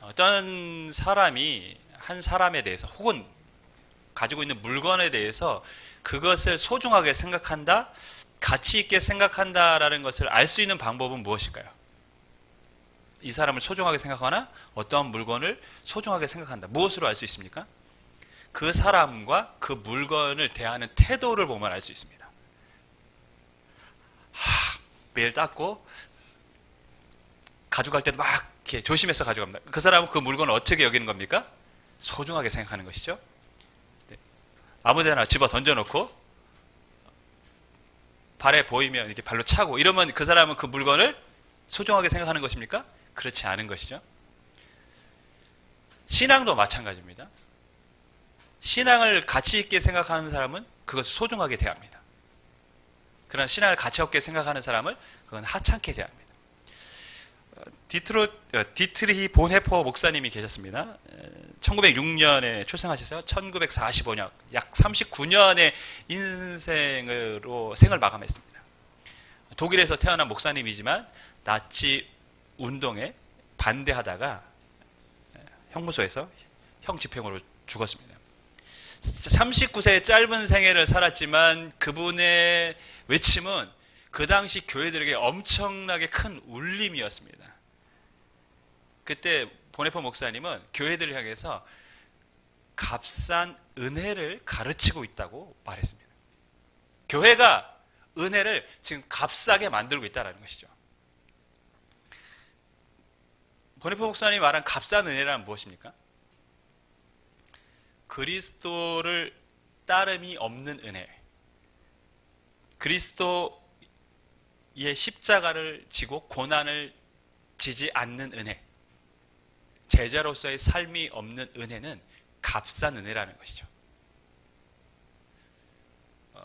어떤 사람이 한 사람에 대해서 혹은 가지고 있는 물건에 대해서 그것을 소중하게 생각한다, 가치 있게 생각한다라는 것을 알 수 있는 방법은 무엇일까요? 이 사람을 소중하게 생각하거나 어떠한 물건을 소중하게 생각한다. 무엇으로 알 수 있습니까? 그 사람과 그 물건을 대하는 태도를 보면 알 수 있습니다. 매일 닦고 가져갈 때도 막 이렇게 조심해서 가져갑니다. 그 사람은 그 물건을 어떻게 여기는 겁니까? 소중하게 생각하는 것이죠. 네. 아무데나 집어 던져놓고 발에 보이면 이렇게 발로 차고 이러면 그 사람은 그 물건을 소중하게 생각하는 것입니까? 그렇지 않은 것이죠. 신앙도 마찬가지입니다. 신앙을 가치 있게 생각하는 사람은 그것을 소중하게 대합니다. 그러나 신앙을 가치 없게 생각하는 사람을 그건 하찮게 대합니다. 디트리히 본헤퍼 목사님이 계셨습니다. 1906년에 출생하셔서 1945년, 약 39년의 인생으로 생을 마감했습니다. 독일에서 태어난 목사님이지만 나치 운동에 반대하다가 형무소에서 형집행으로 죽었습니다. 39세의 짧은 생애를 살았지만 그분의 외침은 그 당시 교회들에게 엄청나게 큰 울림이었습니다. 그때 보네포 목사님은 교회들을 향해서 값싼 은혜를 가르치고 있다고 말했습니다. 교회가 은혜를 지금 값싸게 만들고 있다는 것이죠. 보네포 목사님이 말한 값싼 은혜란 무엇입니까? 그리스도를 따름이 없는 은혜, 그리스도의 십자가를 지고 고난을 지지 않는 은혜, 제자로서의 삶이 없는 은혜는 값싼 은혜라는 것이죠.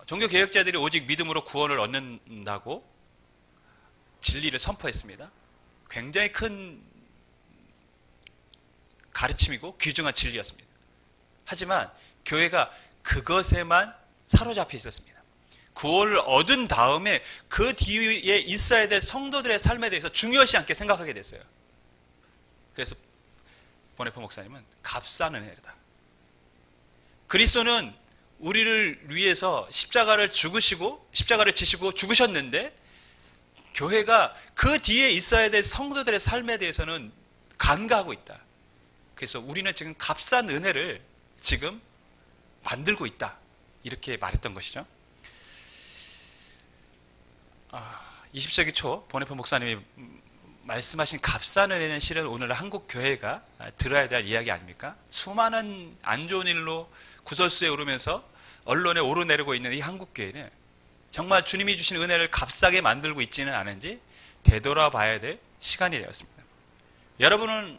종교개혁자들이 오직 믿음으로 구원을 얻는다고 진리를 선포했습니다. 굉장히 큰 가르침이고 귀중한 진리였습니다. 하지만 교회가 그것에만 사로잡혀 있었습니다. 구원을 얻은 다음에 그 뒤에 있어야 될 성도들의 삶에 대해서 중요시 않게 생각하게 됐어요. 그래서 보네포 목사님은 값싼 은혜다. 그리스도는 우리를 위해서 십자가를 지시고 죽으셨는데 교회가 그 뒤에 있어야 될 성도들의 삶에 대해서는 간과하고 있다. 그래서 우리는 지금 값싼 은혜를 지금 만들고 있다. 이렇게 말했던 것이죠. 20세기 초 보네포 목사님이 말씀하신 값싼 은혜는 실은 오늘 한국 교회가 들어야 될 이야기 아닙니까? 수많은 안 좋은 일로 구설수에 오르면서 언론에 오르내리고 있는 이 한국 교회는 정말 주님이 주신 은혜를 값싸게 만들고 있지는 않은지 되돌아봐야 될 시간이 되었습니다. 여러분은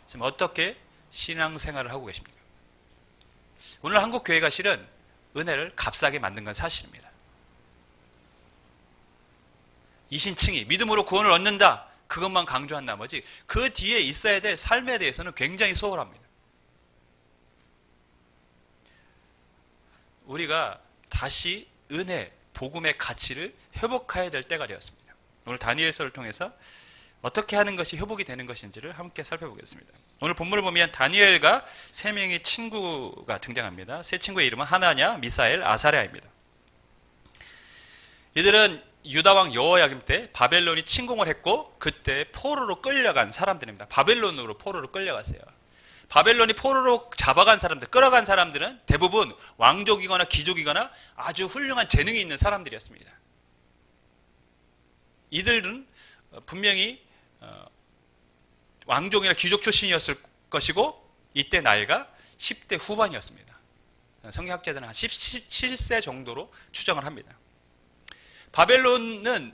지금 어떻게 신앙생활을 하고 계십니까? 오늘 한국 교회가 실은 은혜를 값싸게 만든 건 사실입니다. 이신칭의 믿음으로 구원을 얻는다. 그것만 강조한 나머지 그 뒤에 있어야 될 삶에 대해서는 굉장히 소홀합니다. 우리가 다시 은혜, 복음의 가치를 회복해야 될 때가 되었습니다. 오늘 다니엘서를 통해서 어떻게 하는 것이 회복이 되는 것인지를 함께 살펴보겠습니다. 오늘 본문을 보면 다니엘과 세 명의 친구가 등장합니다. 세 친구의 이름은 하나냐, 미사엘, 아사랴입니다. 이들은 유다왕 여호야김 때 바벨론이 침공을 했고 그때 포로로 끌려간 사람들입니다. 바벨론으로 포로로 끌려갔어요. 바벨론이 포로로 잡아간 사람들, 끌어간 사람들은 대부분 왕족이거나 귀족이거나 아주 훌륭한 재능이 있는 사람들이었습니다. 이들은 분명히 왕족이나 귀족 출신이었을 것이고 이때 나이가 10대 후반이었습니다. 성경학자들은 한 17세 정도로 추정을 합니다. 바벨론은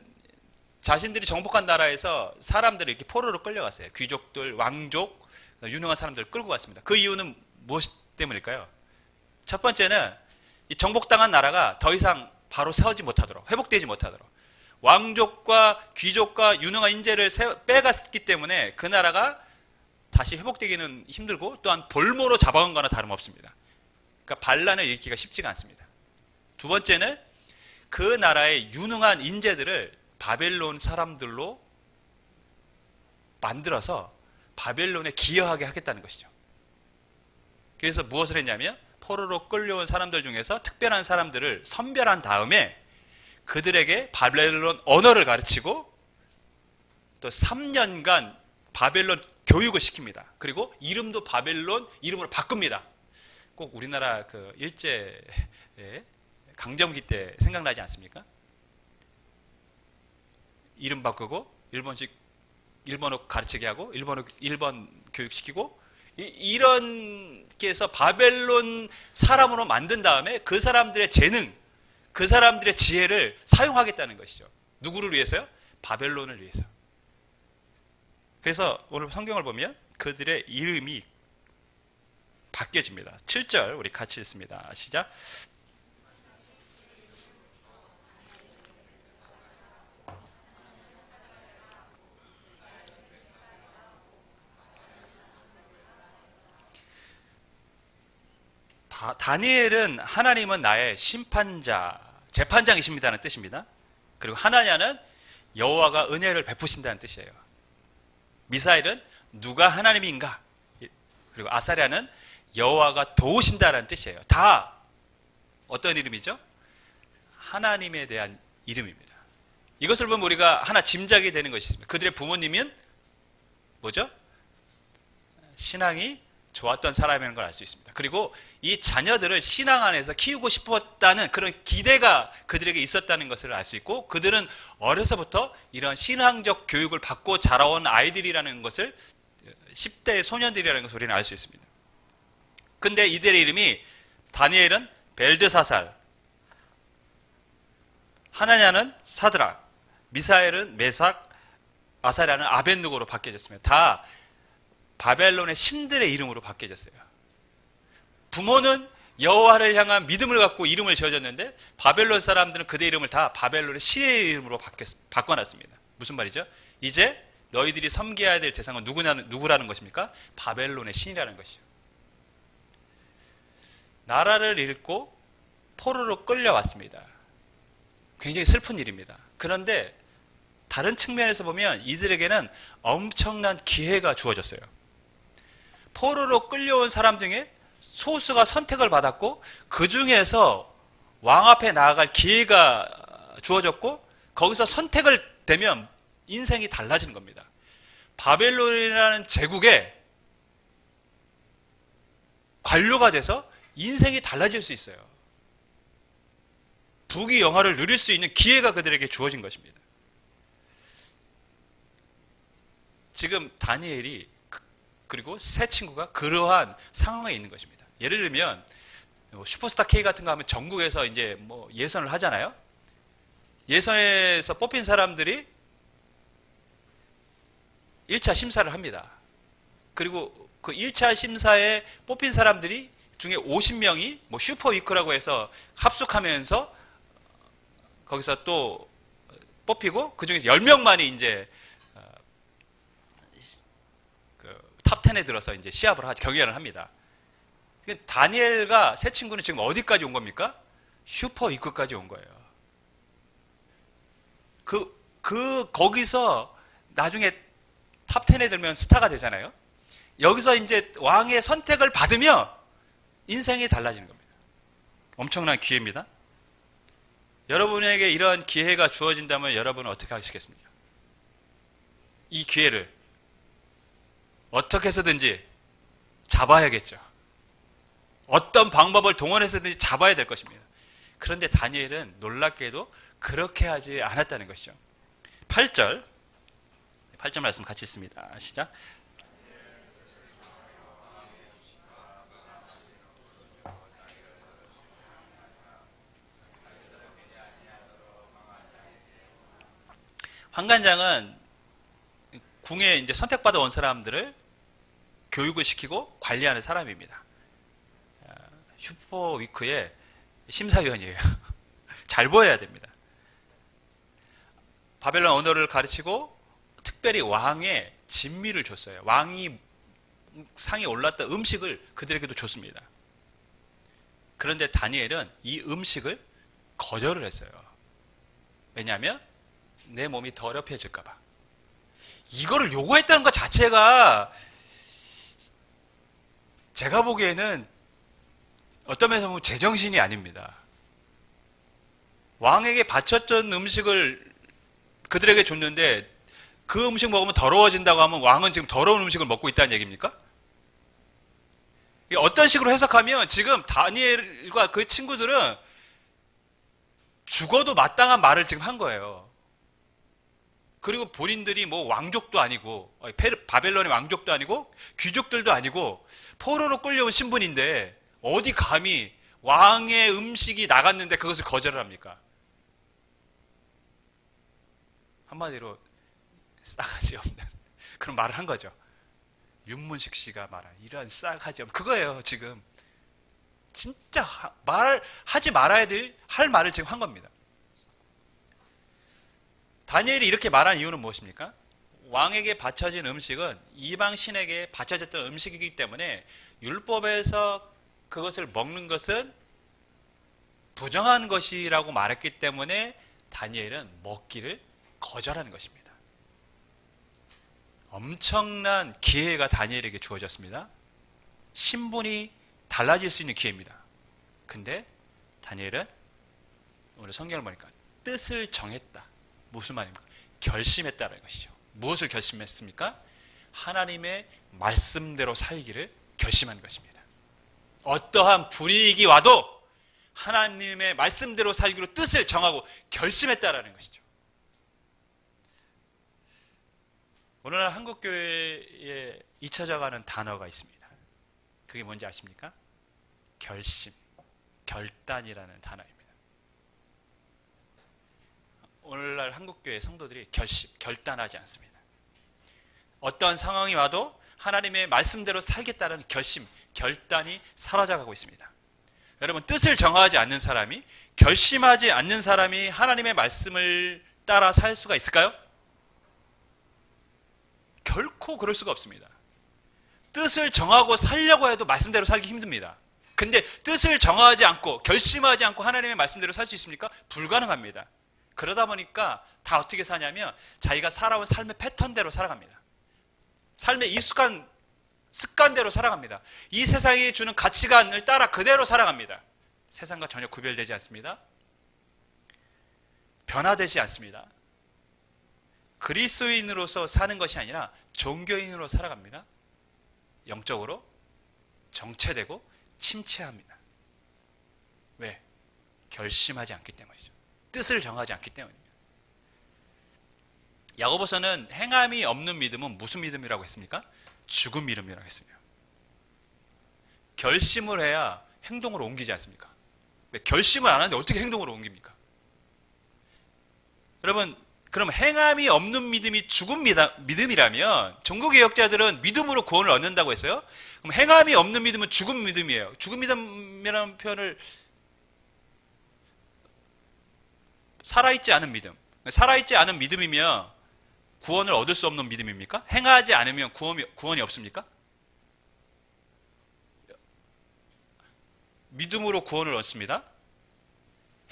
자신들이 정복한 나라에서 사람들이 이렇게 포로로 끌려갔어요. 귀족들, 왕족, 유능한 사람들을 끌고 갔습니다. 그 이유는 무엇 때문일까요? 첫 번째는 이 정복당한 나라가 더 이상 바로 세우지 못하도록, 회복되지 못하도록 왕족과 귀족과 유능한 인재를 빼갔기 때문에 그 나라가 다시 회복되기는 힘들고 또한 볼모로 잡아간 거나 다름없습니다. 그러니까 반란을 일으키기가 쉽지가 않습니다. 두 번째는 그 나라의 유능한 인재들을 바벨론 사람들로 만들어서 바벨론에 기여하게 하겠다는 것이죠. 그래서 무엇을 했냐면 포로로 끌려온 사람들 중에서 특별한 사람들을 선별한 다음에 그들에게 바벨론 언어를 가르치고 또 3년간 바벨론 교육을 시킵니다. 그리고 이름도 바벨론 이름으로 바꿉니다. 꼭 우리나라 그 일제 강점기 때 생각나지 않습니까? 이름 바꾸고 일본어 가르치게 하고 일본 교육시키고 이렇게 해서 바벨론 사람으로 만든 다음에 그 사람들의 재능, 그 사람들의 지혜를 사용하겠다는 것이죠. 누구를 위해서요? 바벨론을 위해서. 그래서 오늘 성경을 보면 그들의 이름이 바뀌어집니다. 7절 우리 같이 읽습니다. 시작. 다니엘은 하나님은 나의 심판자, 재판장이십니다는 뜻입니다. 그리고 하나냐는 여호와가 은혜를 베푸신다는 뜻이에요. 미사엘은 누가 하나님인가? 그리고 아사랴는 여호와가 도우신다는 뜻이에요. 다 어떤 이름이죠? 하나님에 대한 이름입니다. 이것을 보면 우리가 하나 짐작이 되는 것이 있습니다. 그들의 부모님은 뭐죠? 신앙이 좋았던 사람이라는 걸 알 수 있습니다. 그리고 이 자녀들을 신앙 안에서 키우고 싶었다는 그런 기대가 그들에게 있었다는 것을 알 수 있고 그들은 어려서부터 이런 신앙적 교육을 받고 자라온 아이들이라는 것을 10대 소년들이라는 것을 우리는 알 수 있습니다. 근데 이들의 이름이 다니엘은 벨드사살, 하나냐는 사드락, 미사엘은 메삭, 아사랴는 아벤누고로 바뀌어졌습니다. 다 바벨론의 신들의 이름으로 바뀌어졌어요. 부모는 여호와를 향한 믿음을 갖고 이름을 지어줬는데 바벨론 사람들은 그들의 이름을 다 바벨론의 신의 이름으로 바꿔놨습니다. 무슨 말이죠? 이제 너희들이 섬겨야 될 대상은 누구라는 것입니까? 바벨론의 신이라는 것이죠. 나라를 잃고 포로로 끌려왔습니다. 굉장히 슬픈 일입니다. 그런데 다른 측면에서 보면 이들에게는 엄청난 기회가 주어졌어요. 포로로 끌려온 사람 중에 소수가 선택을 받았고 그 중에서 왕 앞에 나아갈 기회가 주어졌고 거기서 선택을 되면 인생이 달라지는 겁니다. 바벨론이라는 제국의 관료가 돼서 인생이 달라질 수 있어요. 부귀 영화를 누릴 수 있는 기회가 그들에게 주어진 것입니다. 지금 다니엘이 그리고 세 친구가 그러한 상황에 있는 것입니다. 예를 들면 슈퍼스타 K 같은 거 하면 전국에서 이제 뭐 예선을 하잖아요. 예선에서 뽑힌 사람들이 1차 심사를 합니다. 그리고 그 1차 심사에 뽑힌 사람들이 중에 50명이 뭐 슈퍼 위크라고 해서 합숙하면서 거기서 또 뽑히고 그 중에서 10명만이 이제 탑 10에 들어서 이제 경연을 합니다. 다니엘과 세 친구는 지금 어디까지 온 겁니까? 슈퍼 위크까지 온 거예요. 거기서 나중에 탑 10에 들면 스타가 되잖아요. 여기서 이제 왕의 선택을 받으면 인생이 달라지는 겁니다. 엄청난 기회입니다. 여러분에게 이런 기회가 주어진다면 여러분은 어떻게 하시겠습니까? 이 기회를 어떻게 해서든지 잡아야겠죠. 어떤 방법을 동원해서든지 잡아야 될 것입니다. 그런데 다니엘은 놀랍게도 그렇게 하지 않았다는 것이죠. 8절 말씀 같이 읽습니다. 시작. 환관장은 궁에 이제 선택받아 온 사람들을 교육을 시키고 관리하는 사람입니다. 슈퍼위크의 심사위원이에요. 잘 보여야 됩니다. 바벨론 언어를 가르치고 특별히 왕의 진미를 줬어요. 왕이 상에 올랐던 음식을 그들에게도 줬습니다. 그런데 다니엘은 이 음식을 거절을 했어요. 왜냐하면 내 몸이 더럽혀질까 봐. 이거를 요구했다는 것 자체가 제가 보기에는 어떤 면에서 보면 제정신이 아닙니다. 왕에게 바쳤던 음식을 그들에게 줬는데 그 음식 먹으면 더러워진다고 하면 왕은 지금 더러운 음식을 먹고 있다는 얘기입니까? 어떤 식으로 해석하면 지금 다니엘과 그 친구들은 죽어도 마땅한 말을 지금 한 거예요. 그리고 본인들이 뭐 왕족도 아니고 바벨론의 왕족도 아니고 귀족들도 아니고 포로로 끌려온 신분인데 어디 감히 왕의 음식이 나갔는데 그것을 거절을 합니까? 한마디로 싸가지 없는 그런 말을 한 거죠. 윤문식 씨가 말한 이러한 싸가지 없는 그거예요. 지금 진짜 하지 말아야 할 말을 지금 한 겁니다. 다니엘이 이렇게 말한 이유는 무엇입니까? 왕에게 바쳐진 음식은 이방 신에게 바쳐졌던 음식이기 때문에 율법에서 그것을 먹는 것은 부정한 것이라고 말했기 때문에 다니엘은 먹기를 거절하는 것입니다. 엄청난 기회가 다니엘에게 주어졌습니다. 신분이 달라질 수 있는 기회입니다. 근데 다니엘은 오늘 성경을 보니까 뜻을 정했다. 무슨 말입니까? 결심했다는 것이죠. 무엇을 결심했습니까? 하나님의 말씀대로 살기를 결심한 것입니다. 어떠한 불이익이 와도 하나님의 말씀대로 살기로 뜻을 정하고 결심했다라는 것이죠. 오늘날 한국교회에 잊혀져가는 단어가 있습니다. 그게 뭔지 아십니까? 결심, 결단이라는 단어입니다. 오늘날 한국교회 성도들이 결단하지 않습니다. 어떤 상황이 와도 하나님의 말씀대로 살겠다는 결심, 결단이 사라져가고 있습니다. 여러분, 뜻을 정하지 않는 사람이, 결심하지 않는 사람이 하나님의 말씀을 따라 살 수가 있을까요? 결코 그럴 수가 없습니다. 뜻을 정하고 살려고 해도 말씀대로 살기 힘듭니다. 근데 뜻을 정하지 않고 결심하지 않고 하나님의 말씀대로 살 수 있습니까? 불가능합니다. 그러다 보니까 다 어떻게 사냐면 자기가 살아온 삶의 패턴대로 살아갑니다. 삶의 익숙한 습관대로 살아갑니다. 이 세상이 주는 가치관을 따라 그대로 살아갑니다. 세상과 전혀 구별되지 않습니다. 변화되지 않습니다. 그리스도인으로서 사는 것이 아니라 종교인으로 살아갑니다. 영적으로 정체되고 침체합니다. 왜? 결심하지 않기 때문이죠. 뜻을 정하지 않기 때문입니다. 야고보서는 행함이 없는 믿음은 무슨 믿음이라고 했습니까? 죽은 믿음이라고 했습니다. 결심을 해야 행동으로 옮기지 않습니까? 근데 결심을 안 하는데 어떻게 행동으로 옮깁니까? 여러분, 그럼 행함이 없는 믿음이 죽은 믿음이라면 종교개혁자들은 믿음으로 구원을 얻는다고 했어요. 그럼 행함이 없는 믿음은 죽은 믿음이에요. 죽은 믿음이라는 표현을 살아있지 않은 믿음. 살아있지 않은 믿음이면 구원을 얻을 수 없는 믿음입니까? 행하지 않으면 구원이 없습니까? 믿음으로 구원을 얻습니다.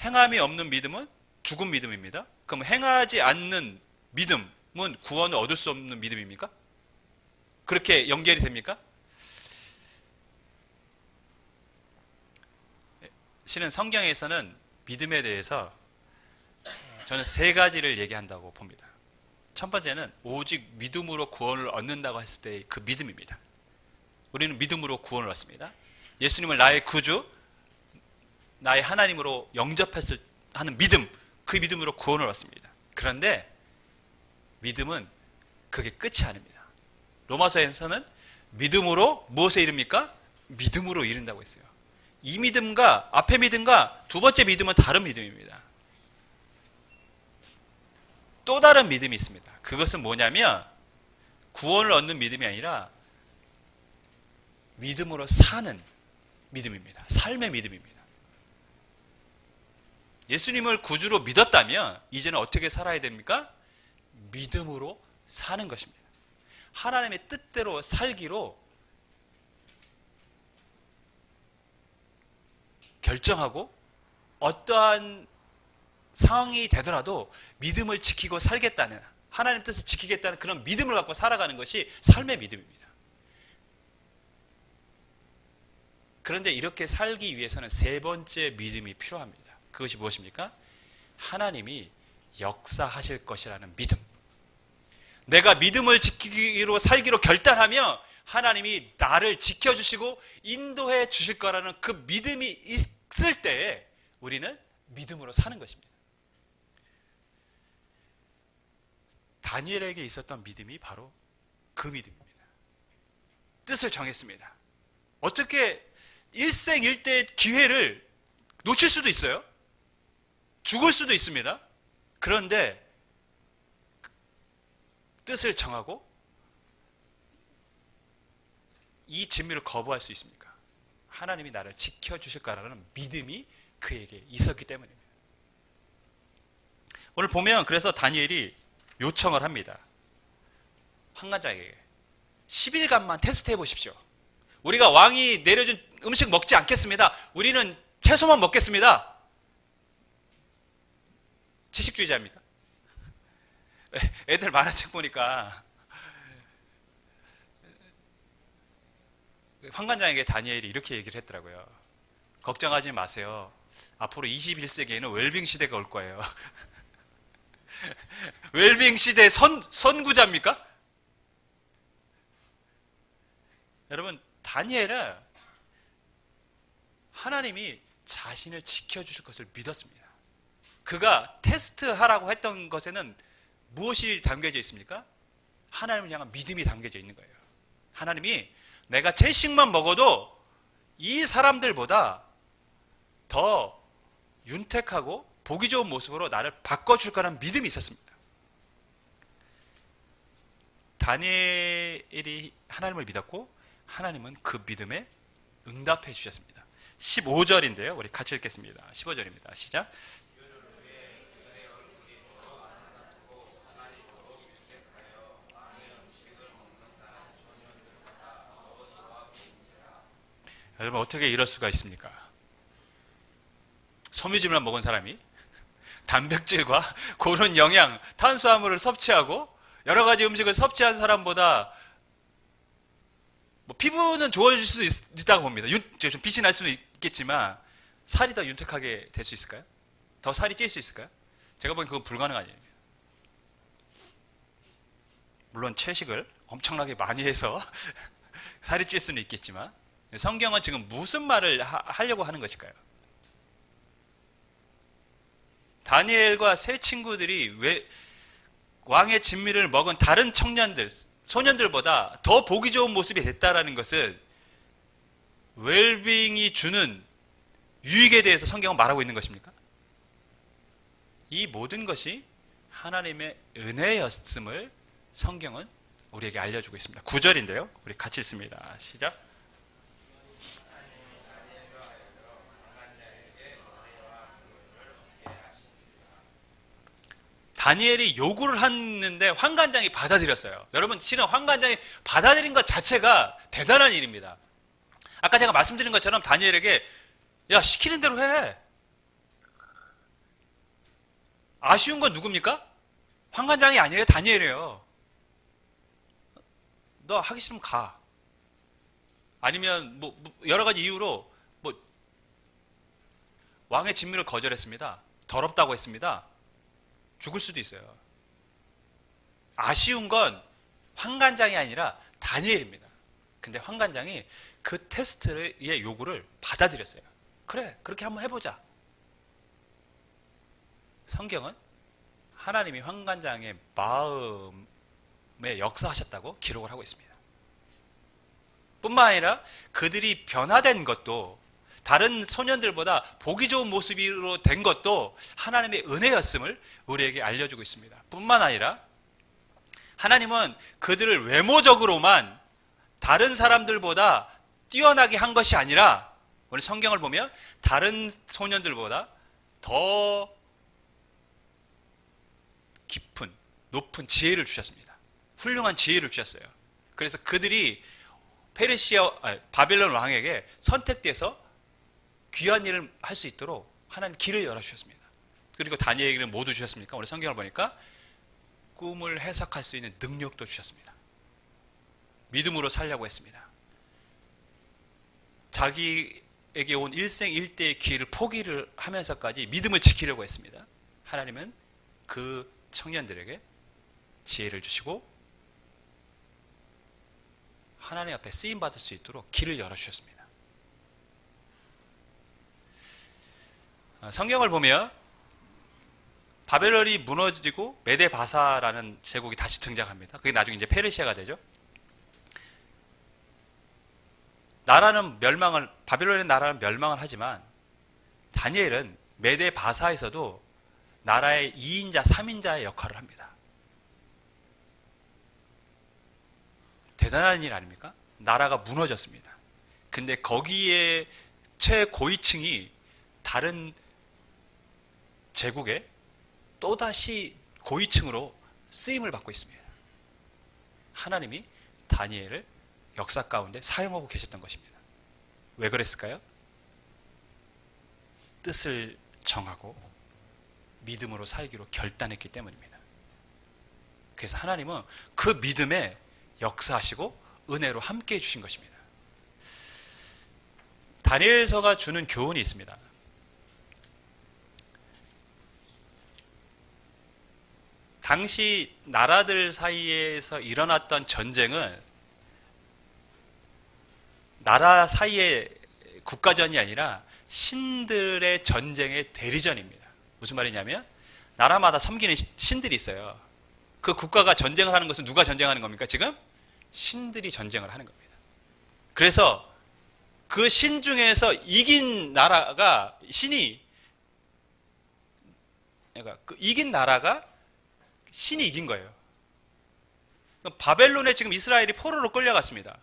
행함이 없는 믿음은 죽은 믿음입니다. 그럼 행하지 않는 믿음은 구원을 얻을 수 없는 믿음입니까? 그렇게 연결이 됩니까? 실은 성경에서는 믿음에 대해서 저는 세 가지를 얘기한다고 봅니다. 첫 번째는 오직 믿음으로 구원을 얻는다고 했을 때의 그 믿음입니다. 우리는 믿음으로 구원을 얻습니다. 예수님을 나의 구주, 나의 하나님으로 영접했을 하는 믿음, 그 믿음으로 구원을 얻습니다. 그런데 믿음은 그게 끝이 아닙니다. 로마서에서는 믿음으로 무엇에 이릅니까? 믿음으로 이른다고 했어요. 이 믿음과 앞의 믿음과 두 번째 믿음은 다른 믿음입니다. 또 다른 믿음이 있습니다. 그것은 뭐냐면 구원을 얻는 믿음이 아니라 믿음으로 사는 믿음입니다. 삶의 믿음입니다. 예수님을 구주로 믿었다면 이제는 어떻게 살아야 됩니까? 믿음으로 사는 것입니다. 하나님의 뜻대로 살기로 결정하고 어떠한 상황이 되더라도 믿음을 지키고 살겠다는 하나님 뜻을 지키겠다는 그런 믿음을 갖고 살아가는 것이 삶의 믿음입니다. 그런데 이렇게 살기 위해서는 세 번째 믿음이 필요합니다. 그것이 무엇입니까? 하나님이 역사하실 것이라는 믿음. 내가 믿음을 지키기로 살기로 결단하며 하나님이 나를 지켜주시고 인도해 주실 거라는 그 믿음이 있을 때에 우리는 믿음으로 사는 것입니다. 다니엘에게 있었던 믿음이 바로 그 믿음입니다. 뜻을 정했습니다. 어떻게 일생일대의 기회를 놓칠 수도 있어요. 죽을 수도 있습니다. 그런데 뜻을 정하고 이 진미를 거부할 수 있습니까? 하나님이 나를 지켜주실 거라는 믿음이 그에게 있었기 때문입니다. 오늘 보면 그래서 다니엘이 요청을 합니다. 환관장에게 10일간만 테스트해 보십시오. 우리가 왕이 내려준 음식 먹지 않겠습니다. 우리는 채소만 먹겠습니다. 채식주의자입니까? 애들 만화책 보니까 환관장에게 다니엘이 이렇게 얘기를 했더라고요. 걱정하지 마세요. 앞으로 21세기에는 웰빙 시대가 올 거예요. 웰빙 시대의 선구자입니까? 여러분, 다니엘은 하나님이 자신을 지켜주실 것을 믿었습니다. 그가 테스트하라고 했던 것에는 무엇이 담겨져 있습니까? 하나님을 향한 믿음이 담겨져 있는 거예요. 하나님이 내가 채식만 먹어도 이 사람들보다 더 윤택하고 보기 좋은 모습으로 나를 바꿔줄 거라는 믿음이 있었습니다. 다니엘이 하나님을 믿었고 하나님은 그 믿음에 응답해 주셨습니다. 15절인데요. 우리 같이 읽겠습니다. 15절입니다. 시작. 여러분, 어떻게 이럴 수가 있습니까? 섬유질만 먹은 사람이 단백질과 고른 영양, 탄수화물을 섭취하고 여러 가지 음식을 섭취한 사람보다 뭐 피부는 좋아질 수도 있다고 봅니다. 좀 빛이 날 수도 있겠지만 살이 더 윤택하게 될 수 있을까요? 더 살이 찔 수 있을까요? 제가 보기엔 그건 불가능한 일입니다. 물론 채식을 엄청나게 많이 해서 살이 찔 수는 있겠지만 성경은 지금 무슨 말을 하려고 하는 것일까요? 다니엘과 세 친구들이 왕의 진미를 먹은 다른 청년들, 소년들보다 더 보기 좋은 모습이 됐다라는 것은 웰빙이 주는 유익에 대해서 성경은 말하고 있는 것입니까? 이 모든 것이 하나님의 은혜였음을 성경은 우리에게 알려주고 있습니다. 9절인데요. 우리 같이 읽습니다. 시작. 다니엘이 요구를 했는데 환관장이 받아들였어요. 여러분, 실은 환관장이 받아들인 것 자체가 대단한 일입니다. 아까 제가 말씀드린 것처럼 다니엘에게 야, 시키는 대로 해. 아쉬운 건 누굽니까? 환관장이 아니에요. 다니엘이에요. 너 하기 싫으면 가. 아니면 뭐 여러 가지 이유로 왕의 진미를 거절했습니다. 더럽다고 했습니다. 죽을 수도 있어요. 아쉬운 건 환관장이 아니라 다니엘입니다. 근데 환관장이 그 테스트의 요구를 받아들였어요. 그래, 그렇게 한번 해보자. 성경은 하나님이 환관장의 마음에 역사하셨다고 기록을 하고 있습니다. 뿐만 아니라 그들이 변화된 것도 다른 소년들보다 보기 좋은 모습으로 된 것도 하나님의 은혜였음을 우리에게 알려주고 있습니다. 뿐만 아니라 하나님은 그들을 외모적으로만 다른 사람들보다 뛰어나게 한 것이 아니라 오늘 성경을 보면 다른 소년들보다 더 깊은, 높은 지혜를 주셨습니다. 훌륭한 지혜를 주셨어요. 그래서 그들이 바벨론 왕에게 선택돼서 귀한 일을 할 수 있도록 하나님 길을 열어주셨습니다. 그리고 다니엘에게는 모두 주셨습니까? 오늘 성경을 보니까 꿈을 해석할 수 있는 능력도 주셨습니다. 믿음으로 살려고 했습니다. 자기에게 온 일생일대의 기회를 포기를 하면서까지 믿음을 지키려고 했습니다. 하나님은 그 청년들에게 지혜를 주시고 하나님 앞에 쓰임받을 수 있도록 길을 열어주셨습니다. 성경을 보면 바벨론이 무너지고 메데바사라는 제국이 다시 등장합니다. 그게 나중에 이제 페르시아가 되죠. 바벨론의 나라는 멸망을 하지만 다니엘은 메데바사에서도 나라의 2인자, 3인자의 역할을 합니다. 대단한 일 아닙니까? 나라가 무너졌습니다. 근데 거기에 최고위층이 다른 제국에 또다시 고위층으로 쓰임을 받고 있습니다. 하나님이 다니엘을 역사 가운데 사용하고 계셨던 것입니다. 왜 그랬을까요? 뜻을 정하고 믿음으로 살기로 결단했기 때문입니다. 그래서 하나님은 그 믿음에 역사하시고 은혜로 함께 해주신 것입니다. 다니엘서가 주는 교훈이 있습니다. 당시 나라들 사이에서 일어났던 전쟁은 나라 사이의 국가전이 아니라 신들의 전쟁의 대리전입니다. 무슨 말이냐면 나라마다 섬기는 신들이 있어요. 그 국가가 전쟁을 하는 것은 누가 전쟁하는 겁니까? 지금 신들이 전쟁을 하는 겁니다. 그래서 그 신 중에서 이긴 나라가 이긴 나라가 신이 이긴 거예요. 바벨론에 지금 이스라엘이 포로로 끌려갔습니다.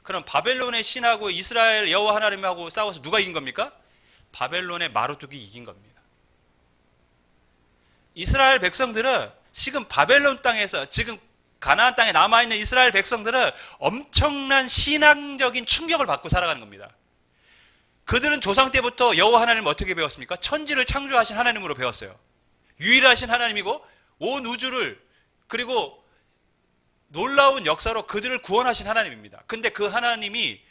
그럼 바벨론의 신하고 이스라엘 여호와 하나님하고 싸워서 누가 이긴 겁니까? 바벨론의 마루둑이 이긴 겁니다. 이스라엘 백성들은 지금 바벨론 땅에서 지금 가나안 땅에 남아있는 이스라엘 백성들은 엄청난 신앙적인 충격을 받고 살아가는 겁니다. 그들은 조상 때부터 여호와 하나님을 어떻게 배웠습니까? 천지를 창조하신 하나님으로 배웠어요. 유일하신 하나님이고 온 우주를 그리고 놀라운 역사로 그들을 구원하신 하나님입니다. 근데 그 하나님이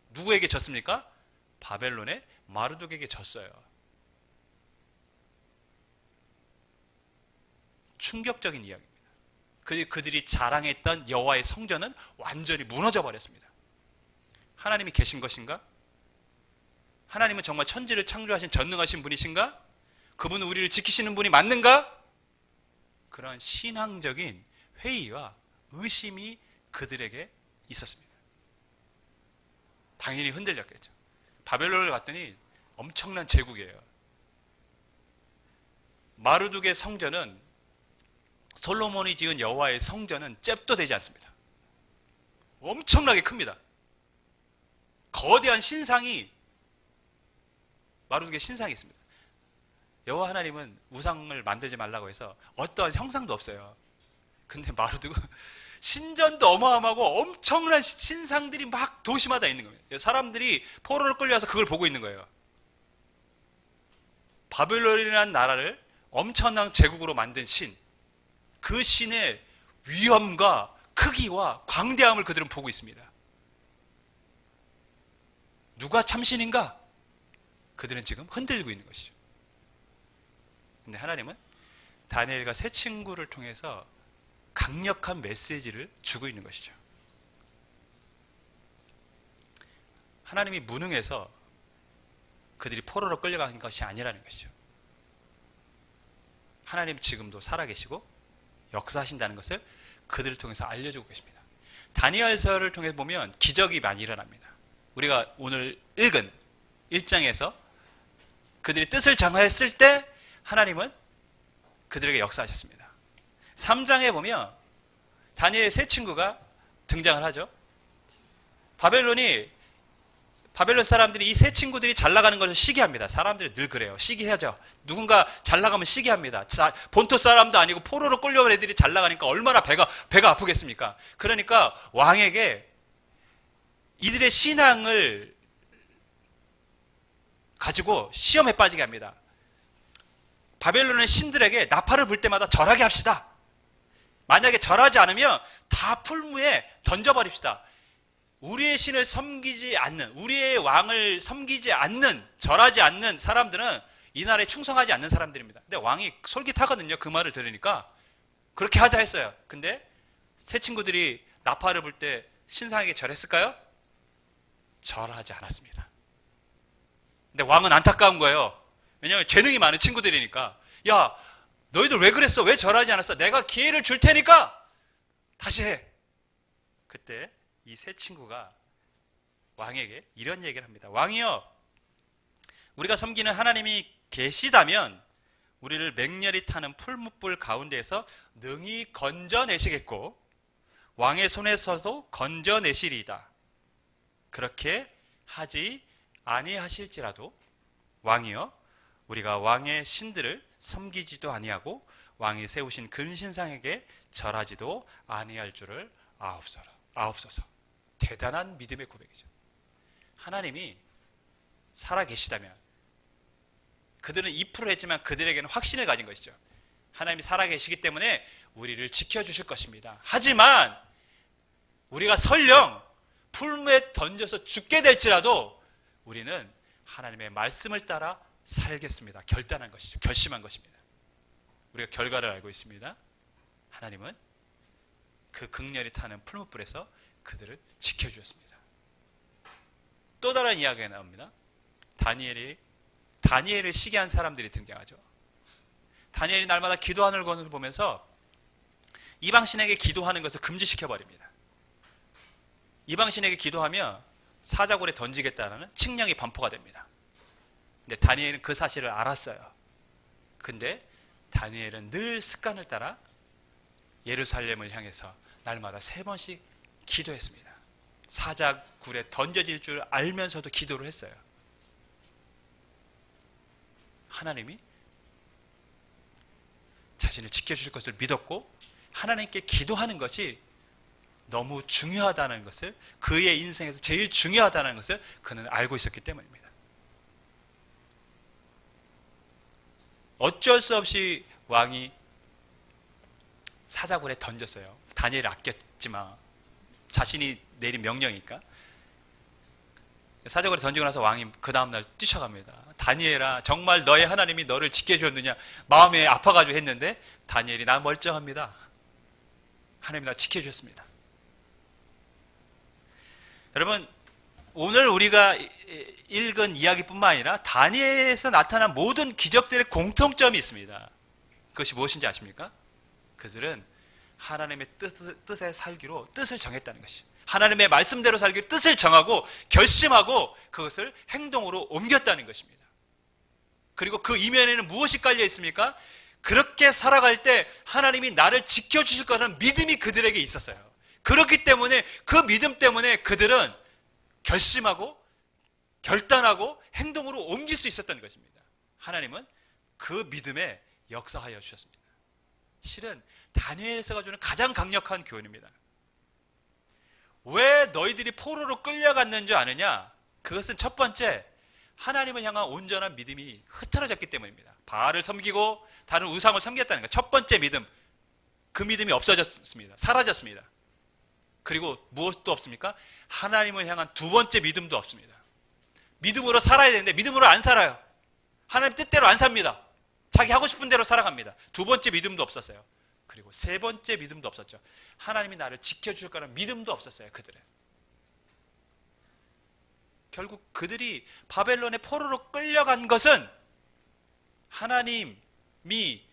누구에게 졌습니까? 바벨론의 마르둑에게 졌어요. 충격적인 이야기입니다. 그들이 자랑했던 여호와의 성전은 완전히 무너져 버렸습니다. 하나님이 계신 것인가? 하나님은 정말 천지를 창조하신 전능하신 분이신가? 그분은 우리를 지키시는 분이 맞는가? 그런 신앙적인 회의와 의심이 그들에게 있었습니다. 당연히 흔들렸겠죠. 바벨론을 갔더니 엄청난 제국이에요. 마르둑의 성전은 솔로몬이 지은 여호와의 성전은 잽도 되지 않습니다. 엄청나게 큽니다. 거대한 신상이 마르둑의 신상이 있습니다. 여호와 하나님은 우상을 만들지 말라고 해서 어떠한 형상도 없어요. 근데 마르둑은 신전도 어마어마하고 엄청난 신상들이 막 도시마다 있는 겁니다. 사람들이 포로로 끌려와서 그걸 보고 있는 거예요. 바벨론이라는 나라를 엄청난 제국으로 만든 신, 그 신의 위엄과 크기와 광대함을 그들은 보고 있습니다. 누가 참신인가? 그들은 지금 흔들리고 있는 것이죠. 근데 하나님은 다니엘과 세 친구를 통해서 강력한 메시지를 주고 있는 것이죠. 하나님이 무능해서 그들이 포로로 끌려가는 것이 아니라는 것이죠. 하나님 지금도 살아계시고 역사하신다는 것을 그들을 통해서 알려주고 계십니다. 다니엘서를 통해 보면 기적이 많이 일어납니다. 우리가 오늘 읽은 1장에서 그들이 뜻을 정하였을 때 하나님은 그들에게 역사하셨습니다. 3장에 보면 다니엘 세 친구가 등장을 하죠. 바벨론 사람들이 이 세 친구들이 잘 나가는 것을 시기합니다. 사람들이 늘 그래요. 시기하죠. 누군가 잘 나가면 시기합니다. 본토 사람도 아니고 포로로 끌려온 애들이 잘 나가니까 얼마나 배가 아프겠습니까? 그러니까 왕에게 이들의 신앙을 가지고 시험에 빠지게 합니다. 바벨론의 신들에게 나팔을 불 때마다 절하게 합시다. 만약에 절하지 않으면 다 풀무에 던져버립시다. 우리의 신을 섬기지 않는, 우리의 왕을 섬기지 않는, 절하지 않는 사람들은 이 나라에 충성하지 않는 사람들입니다. 근데 왕이 솔깃하거든요. 그 말을 들으니까. 그렇게 하자 했어요. 근데 새 친구들이 나팔을 불 때 신상에게 절했을까요? 절하지 않았습니다. 근데 왕은 안타까운 거예요. 왜냐하면 재능이 많은 친구들이니까. 야, 너희들 왜 그랬어? 왜 절하지 않았어? 내가 기회를 줄 테니까 다시 해. 그때 이 세 친구가 왕에게 이런 얘기를 합니다. 왕이여, 우리가 섬기는 하나님이 계시다면 우리를 맹렬히 타는 풀무불 가운데에서 능히 건져내시겠고 왕의 손에서도 건져내시리이다. 그렇게 하지 아니하실지라도 왕이여, 우리가 왕의 신들을 섬기지도 아니하고 왕이 세우신 근신상에게 절하지도 아니할 줄을 아옵소서. 대단한 믿음의 고백이죠. 하나님이 살아계시다면, 그들은 2% 했지만 그들에게는 확신을 가진 것이죠. 하나님이 살아계시기 때문에 우리를 지켜주실 것입니다. 하지만 우리가 설령 풀무에 던져서 죽게 될지라도 우리는 하나님의 말씀을 따라 살겠습니다. 결단한 것이죠. 결심한 것입니다. 우리가 결과를 알고 있습니다. 하나님은 그 극렬히 타는 풀무불에서 그들을 지켜주었습니다. 또 다른 이야기가 나옵니다. 다니엘을 시기한 사람들이 등장하죠. 다니엘이 날마다 기도하는 것을 보면서 이방신에게 기도하는 것을 금지시켜버립니다. 이방신에게 기도하면 사자굴에 던지겠다는 칙령이 반포가 됩니다. 근데 다니엘은 그 사실을 알았어요. 근데 다니엘은 늘 습관을 따라 예루살렘을 향해서 날마다 3번씩 기도했습니다. 사자굴에 던져질 줄 알면서도 기도를 했어요. 하나님이 자신을 지켜주실 것을 믿었고 하나님께 기도하는 것이 너무 중요하다는 것을, 그의 인생에서 제일 중요하다는 것을 그는 알고 있었기 때문입니다. 어쩔 수 없이 왕이 사자굴에 던졌어요. 다니엘을 아꼈지만 자신이 내린 명령이니까. 사자굴에 던지고 나서 왕이 그 다음날 뛰쳐갑니다. 다니엘아, 정말 너의 하나님이 너를 지켜주었느냐? 마음이 아파가지고 했는데 다니엘이 나 멀쩡합니다. 하나님이 나 지켜주셨습니다. 여러분, 오늘 우리가 읽은 이야기뿐만 아니라 다니엘에서 나타난 모든 기적들의 공통점이 있습니다. 그것이 무엇인지 아십니까? 그들은 하나님의 뜻에 살기로 뜻을 정했다는 것이죠. 하나님의 말씀대로 살기로 뜻을 정하고 결심하고 그것을 행동으로 옮겼다는 것입니다. 그리고 그 이면에는 무엇이 깔려 있습니까? 그렇게 살아갈 때 하나님이 나를 지켜주실 거라는 믿음이 그들에게 있었어요. 그렇기 때문에 그 믿음 때문에 그들은 결심하고 결단하고 행동으로 옮길 수 있었던 것입니다. 하나님은 그 믿음에 역사하여 주셨습니다. 실은 다니엘서가 주는 가장 강력한 교훈입니다. 왜 너희들이 포로로 끌려갔는 줄 아느냐? 그것은 첫 번째, 하나님을 향한 온전한 믿음이 흐트러졌기 때문입니다. 바알을 섬기고 다른 우상을 섬겼다는 것. 첫 번째 믿음, 그 믿음이 없어졌습니다. 사라졌습니다. 그리고 무엇도 없습니까? 하나님을 향한 두 번째 믿음도 없습니다. 믿음으로 살아야 되는데 믿음으로 안 살아요. 하나님 뜻대로 안 삽니다. 자기 하고 싶은 대로 살아갑니다. 두 번째 믿음도 없었어요. 그리고 세 번째 믿음도 없었죠. 하나님이 나를 지켜줄 거라는 믿음도 없었어요. 그들은. 결국 그들이 바벨론의 포로로 끌려간 것은 하나님이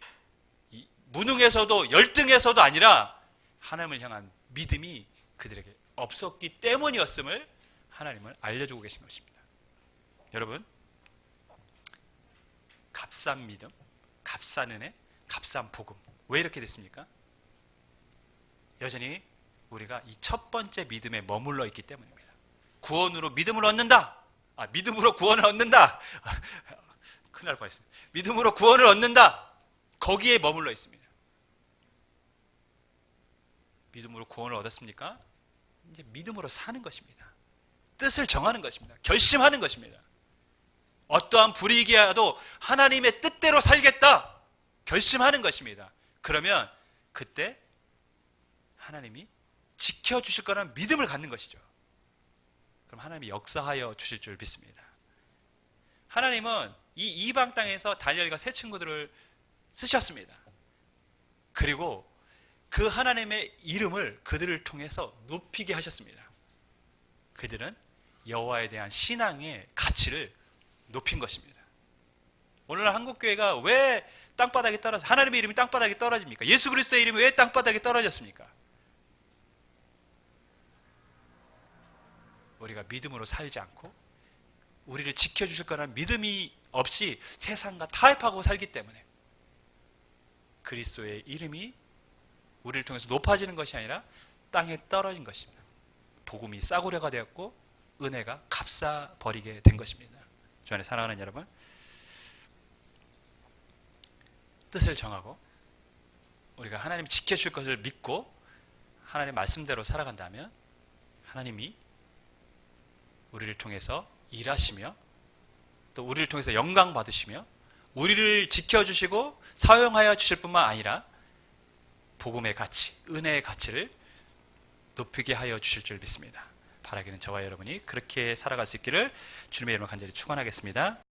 무능해서도 열등해서도 아니라 하나님을 향한 믿음이 그들에게 없었기 때문이었음을 하나님은 알려주고 계신 것입니다. 여러분, 값싼 믿음, 값싼 은혜, 값싼 복음, 왜 이렇게 됐습니까? 여전히 우리가 이 첫 번째 믿음에 머물러 있기 때문입니다. 구원으로 믿음을 얻는다. 믿음으로 구원을 얻는다. 큰일 날 뻔했습니다. 믿음으로 구원을 얻는다. 거기에 머물러 있습니다. 믿음으로 구원을 얻었습니까? 이제 믿음으로 사는 것입니다. 뜻을 정하는 것입니다. 결심하는 것입니다. 어떠한 불이익이라도 하나님의 뜻대로 살겠다. 결심하는 것입니다. 그러면 그때 하나님이 지켜주실 거라는 믿음을 갖는 것이죠. 그럼 하나님이 역사하여 주실 줄 믿습니다. 하나님은 이 이방 땅에서 다니엘과 세 친구들을 쓰셨습니다. 그리고 그 하나님의 이름을 그들을 통해서 높이게 하셨습니다. 그들은 여호와에 대한 신앙의 가치를 높인 것입니다. 오늘날 한국교회가 왜 땅바닥에 떨어져, 하나님의 이름이 땅바닥에 떨어집니까? 예수 그리스도의 이름이 왜 땅바닥에 떨어졌습니까? 우리가 믿음으로 살지 않고 우리를 지켜주실 거라는 믿음이 없이 세상과 타협하고 살기 때문에 그리스도의 이름이 우리를 통해서 높아지는 것이 아니라 땅에 떨어진 것입니다. 복음이 싸구려가 되었고 은혜가 값싸버리게 된 것입니다. 주 안에 사랑하는 여러분, 뜻을 정하고 우리가 하나님이 지켜줄 것을 믿고 하나님의 말씀대로 살아간다면 하나님이 우리를 통해서 일하시며 또 우리를 통해서 영광 받으시며 우리를 지켜주시고 사용하여 주실 뿐만 아니라 복음의 가치, 은혜의 가치를 높이게 하여 주실 줄 믿습니다. 바라기는 저와 여러분이 그렇게 살아갈 수 있기를 주님의 이름으로 간절히 축원하겠습니다.